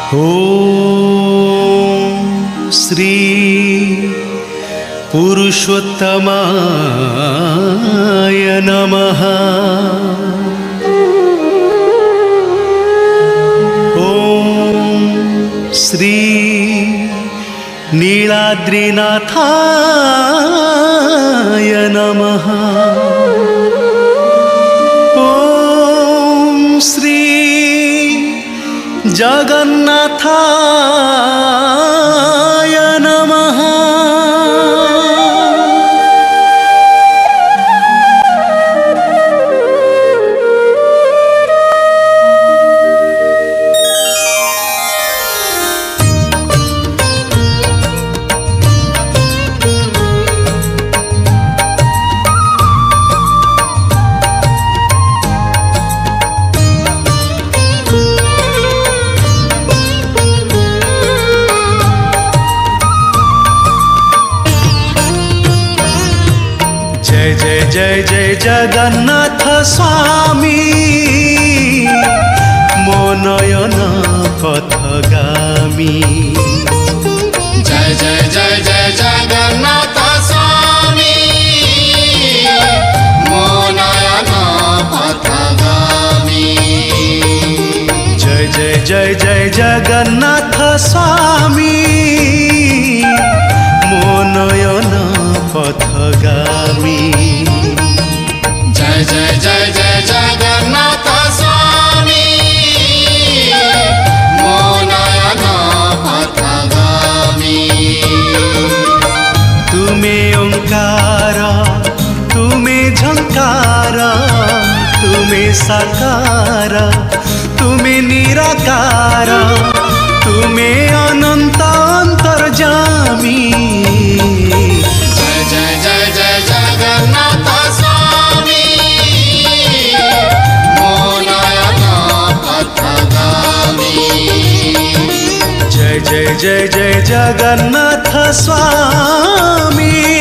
ओम श्री पुरुषोत्तमाय नमः। ओम श्री नीलाद्रिनाथाय नमः। ओम श्री जगन्नाथाय नमः। जय जय जय जय जगन्नाथ स्वामी, मो नयन पथगामी। जय जय जय जय जगन्नाथ स्वामी, मो नयन पथगामी। जय जय जय जय जगन्नाथ स्वामी, मो नयन पथगामी। जय जय जय जय जगन्नाथ स्वामी, मो नयन पथगामी। तुमे ओंकार, तुमे झंकार, तुमे साकार, तुमे निराकार, तुमे अनंत अंतर्जामी। जय जय जय जय जगन्नाथ स्वामी, मो नयन पथगामी। जय जय जय जय जगन्नाथ स्वामी।